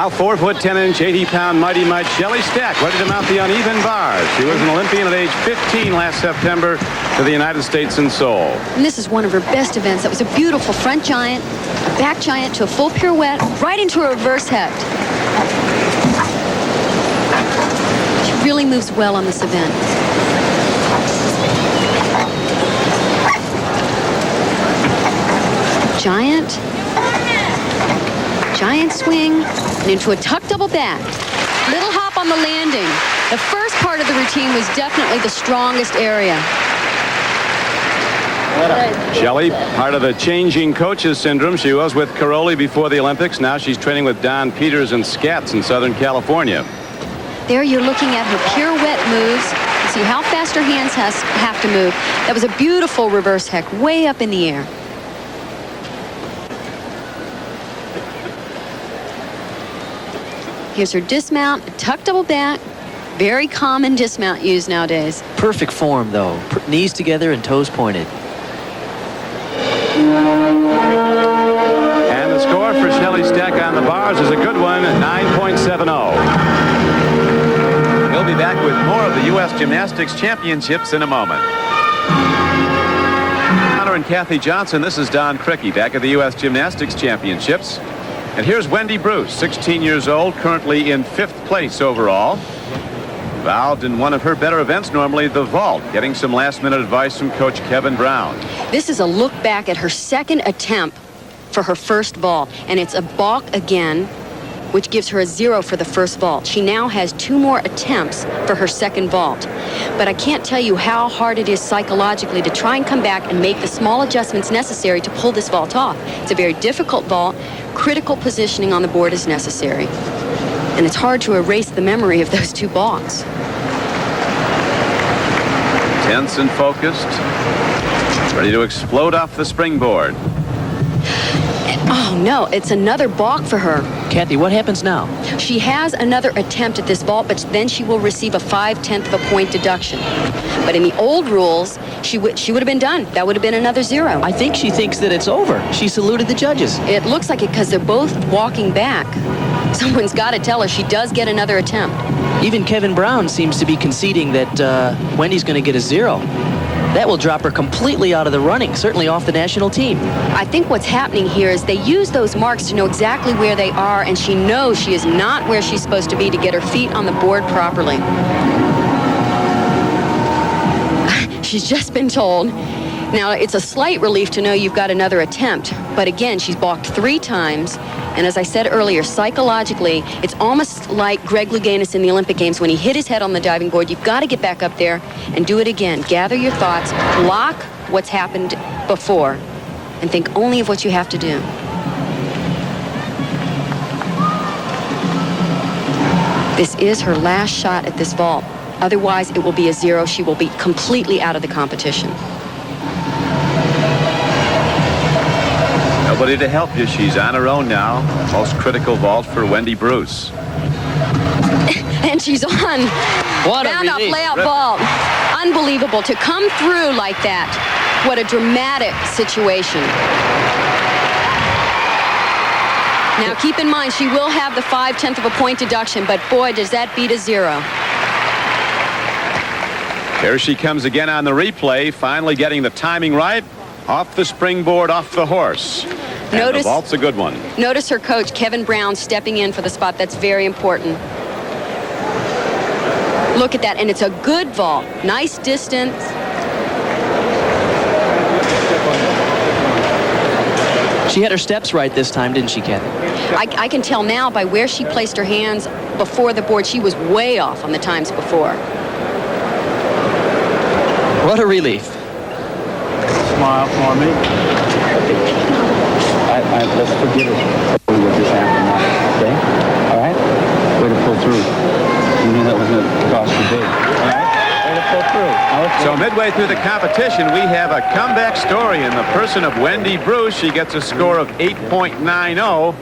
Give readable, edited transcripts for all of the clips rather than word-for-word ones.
Now 4 foot 10 inch, 80-pound Mighty Mite Shelley Stack, ready to mount the uneven bars. She was an Olympian at age 15 last September for the United States in Seoul. And this is one of her best events. That was a beautiful front giant, a back giant to a full pirouette, right into a reverse hect. She really moves well on this event. Giant swing, and into a tuck double back. Little hop on the landing. The first part of the routine was definitely the strongest area. Shelley, part of the changing coaches syndrome. She was with Caroli before the Olympics. Now she's training with Don Peters and Scats in Southern California. There you're looking at her pirouette moves. You see how fast her hands have to move. That was a beautiful reverse heck, way up in the air. Here's her dismount, a tuck double back. Very common dismount used nowadays. Perfect form, though. Knees together and toes pointed. And the score for Shelley Stack on the bars is a good one, 9.70. We'll be back with more of the U.S. Gymnastics Championships in a moment. Connor and Kathy Johnson, this is Don Crickey back at the U.S. Gymnastics Championships. And here's Wendy Bruce, 16 years old, currently in 5th place overall. Involved in one of her better events normally, the vault, getting some last-minute advice from Coach Kevin Brown. This is a look back at her second attempt for her first vault, and it's a balk again, which gives her a 0 for the first vault. She now has 2 more attempts for her second vault. But I can't tell you how hard it is psychologically to try and come back and make the small adjustments necessary to pull this vault off. It's a very difficult vault. Critical positioning on the board is necessary. And it's hard to erase the memory of those 2 balks. Tense and focused. Ready to explode off the springboard. Oh, no, it's another balk for her. Kathy, what happens now? She has another attempt at this vault, but then she will receive a 5/10 of a point deduction. But in the old rules, she would have been done. That would have been another 0. I think she thinks that it's over. She saluted the judges. It looks like it because they're both walking back. Someone's got to tell her she does get another attempt. Even Kevin Brown seems to be conceding that Wendy's going to get a 0. That will drop her completely out of the running, certainly off the national team. I think what's happening here is they use those marks to know exactly where they are, and she knows she is not where she's supposed to be to get her feet on the board properly. She's just been told. Now, it's a slight relief to know you've got another attempt, but again, she's balked 3 times, and as I said earlier, psychologically, it's almost like Greg Louganis in the Olympic Games when he hit his head on the diving board. You've got to get back up there and do it again. Gather your thoughts, block what's happened before, and think only of what you have to do. This is her last shot at this vault. Otherwise, it will be a 0. She will be completely out of the competition. Nobody to help you. She's on her own now. Most critical vault for Wendy Bruce. And she's on. What a Round off relief. layout vault. Unbelievable to come through like that. What a dramatic situation. Now keep in mind she will have the 5/10 of a point deduction, but boy, does that beat a 0. Here she comes again on the replay, finally getting the timing right. Off the springboard, off the horse. And the vault's a good one. Notice her coach, Kevin Brown, stepping in for the spot. That's very important. Look at that, and it's a good vault. Nice distance. She had her steps right this time, didn't she, Kathy? I can tell now by where she placed her hands before the board. She was way off on the times before. What a relief. Smile for me. Let's forgive it. What just happened now, okay? All right? Way to pull through. You knew that was going to cost you big. All right? Way to pull through. Okay. So midway through the competition, we have a comeback story in the person of Wendy Bruce. She gets a score of 8.90,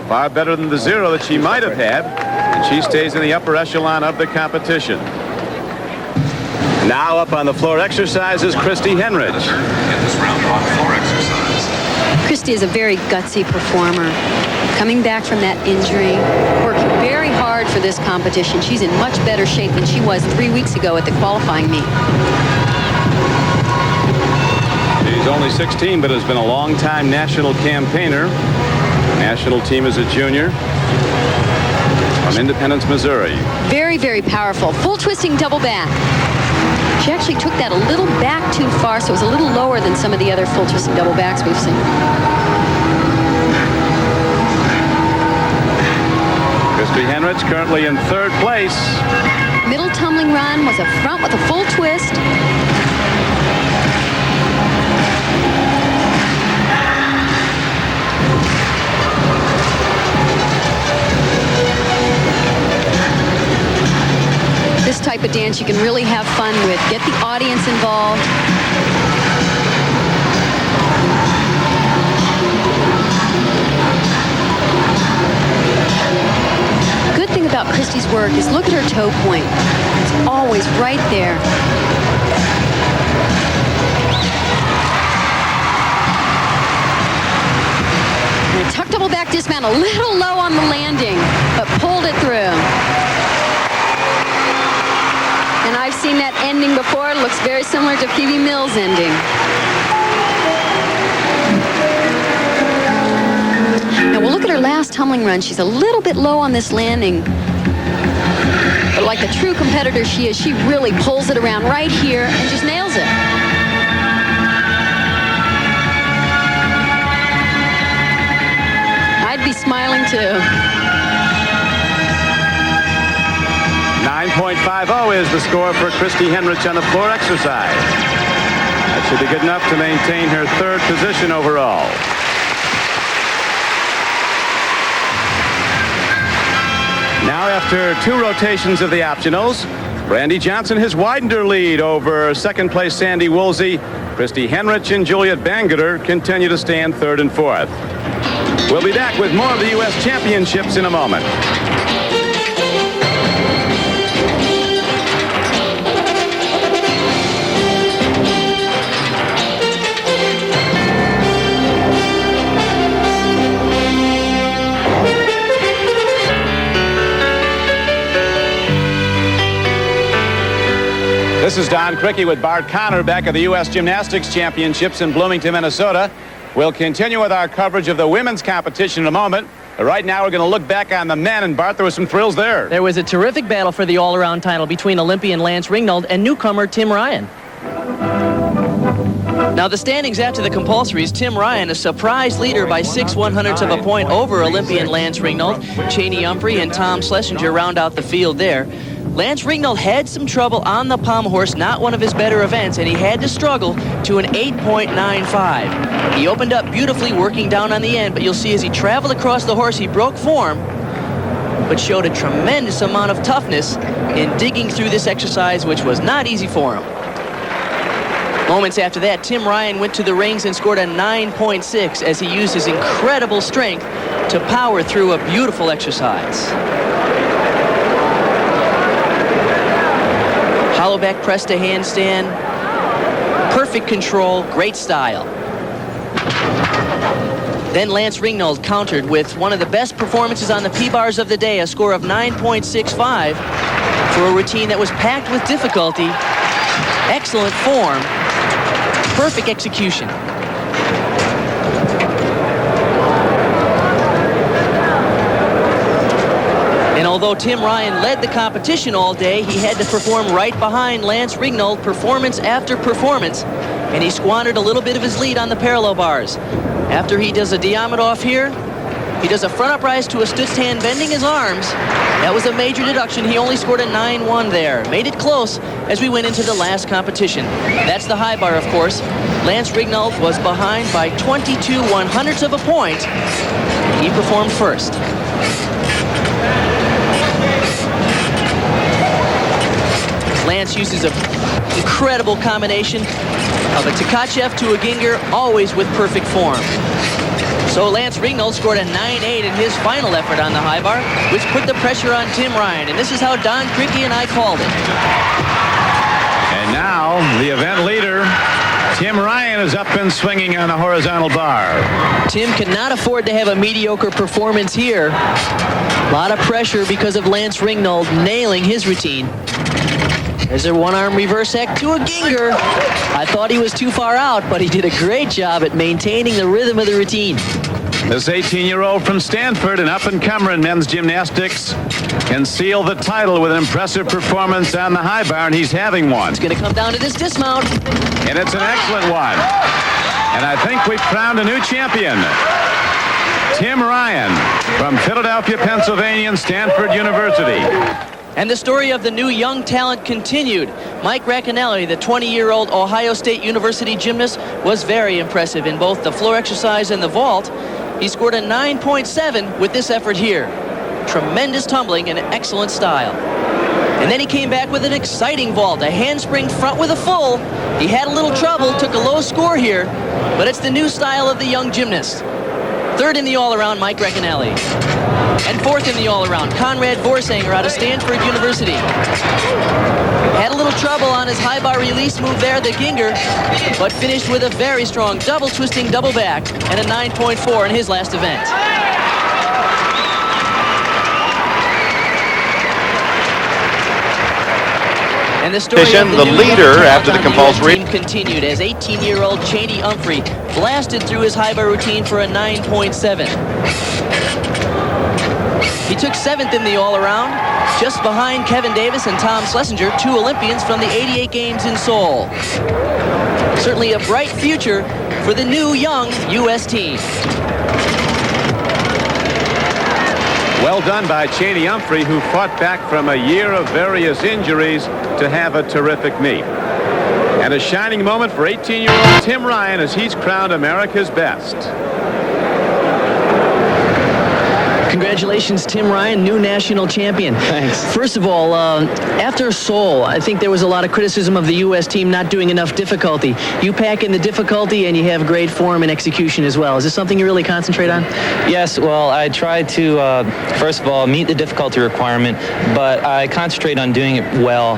far better than the 0 that she might have had, and she stays in the upper echelon of the competition. Now up on the floor exercises, Christy Henrich. In this round on floor exercise. Christy is a very gutsy performer. Coming back from that injury, working very hard for this competition. She's in much better shape than she was 3 weeks ago at the qualifying meet. She's only 16, but has been a long-time national campaigner. National team as a junior from Independence, Missouri. Very, very powerful. Full twisting double back. She actually took that a little back too far, so it was a little lower than some of the other full twisting double backs we've seen. Christy Henrich currently in 3rd place. Middle tumbling run was a front with a full twist. This type of dance you can really have fun with. Get the audience involved. Good thing about Christy's work is look at her toe point. It's always right there. And a tuck double back dismount, a little low on the landing, but pulled it through. And I've seen that ending before. It looks very similar to Phoebe Mills' ending. Now we'll look at her last tumbling run. She's a little bit low on this landing. But like the true competitor she is, she really pulls it around right here and just nails it. I'd be smiling too. 9.50 is the score for Christy Henrich on the floor exercise. That should be good enough to maintain her 3rd position overall. Now, after 2 rotations of the optionals, Brandy Johnson has widened her lead over 2nd place Sandy Woolsey. Christy Henrich and Juliet Bangerter continue to stand 3rd and 4th. We'll be back with more of the U.S. Championships in a moment. This is Don Criqui with Bart Connor back at the U.S. Gymnastics Championships in Bloomington, Minnesota. We'll continue with our coverage of the women's competition in a moment. But right now, we're going to look back on the men. And, Bart, there was some thrills there. There was a terrific battle for the all-around title between Olympian Lance Ringnold and newcomer Tim Ryan. Now, the standings after the compulsories, Tim Ryan, a surprise leader by 6/100ths of a point over Olympian Lance Ringnold. Cheney Humphrey and Tom Schlesinger round out the field there. Lance Ringnold had some trouble on the pommel horse, not one of his better events, and he had to struggle to an 8.95. He opened up beautifully, working down on the end, but you'll see as he traveled across the horse, he broke form, but showed a tremendous amount of toughness in digging through this exercise, which was not easy for him. Moments after that, Tim Ryan went to the rings and scored a 9.6 as he used his incredible strength to power through a beautiful exercise. Hollow back press to handstand, perfect control, great style. Then Lance Ringnold countered with one of the best performances on the P-bars of the day, a score of 9.65 for a routine that was packed with difficulty, excellent form, perfect execution. And although Tim Ryan led the competition all day, he had to perform right behind Lance Ringnold, performance after performance, and he squandered a little bit of his lead on the parallel bars. After he does a Diamond-off here, he does a front uprise to a stütz hand, bending his arms. That was a major deduction. He only scored a 9-1 there. Made it close as we went into the last competition. That's the high bar, of course. Lance Ringnold was behind by 22/100ths of a point. He performed first. Lance uses an incredible combination of a Tkachev to a Ginger, always with perfect form. So Lance Ringnold scored a 9.8 in his final effort on the high bar, which put the pressure on Tim Ryan. And this is how Don Criqui and I called it. And now the event leader, Tim Ryan is up and swinging on a horizontal bar. Tim cannot afford to have a mediocre performance here. A lot of pressure because of Lance Ringnold nailing his routine. There's a one-arm reverse X to a Ginger. I thought he was too far out, but he did a great job at maintaining the rhythm of the routine. This 18-year-old from Stanford, an up-and-comer in men's gymnastics, can seal the title with an impressive performance on the high bar, and he's having one. It's going to come down to this dismount. And it's an excellent one. And I think we've crowned a new champion. Tim Ryan from Philadelphia, Pennsylvania, and Stanford University. And the story of the new young talent continued. Mike Racanelli, the 20-year-old Ohio State University gymnast, was very impressive in both the floor exercise and the vault. He scored a 9.7 with this effort here. Tremendous tumbling and excellent style. And then he came back with an exciting vault, a handspring front with a full. He had a little trouble, took a low score here, but it's the new style of the young gymnast. Third in the all-around, Mike Racanelli. And fourth in the all-around, Conrad Vorsanger out of Stanford University. Had a little trouble on his high bar release move there, the Ginger, but finished with a very strong double twisting double back and a 9.4 in his last event. And the story of the leader after the compulsory team continued as 18-year-old Cheney Humphrey blasted through his high bar routine for a 9.7. He took 7th in the all-around, just behind Kevin Davis and Tom Schlesinger, 2 Olympians from the '88 Games in Seoul. Certainly a bright future for the new young U.S. team. Well done by Cheney Humphrey, who fought back from a year of various injuries to have a terrific meet. And a shining moment for 18-year-old Tim Ryan as he's crowned America's best. Congratulations, Tim Ryan, new national champion. Thanks. First of all, after Seoul, I think there was a lot of criticism of the U.S. team not doing enough difficulty. You pack in the difficulty and you have great form and execution as well. Is this something you really concentrate on? Yes, well, I try to, first of all, meet the difficulty requirement, but I concentrate on doing it well.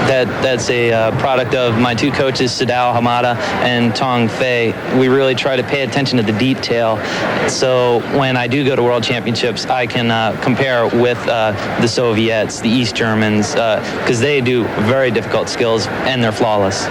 That's a product of my 2 coaches, Sadao Hamada and Tong Fei. We really try to pay attention to the detail. So when I do go to World Championships, I can compare with the Soviets, the East Germans, because they do very difficult skills and they're flawless.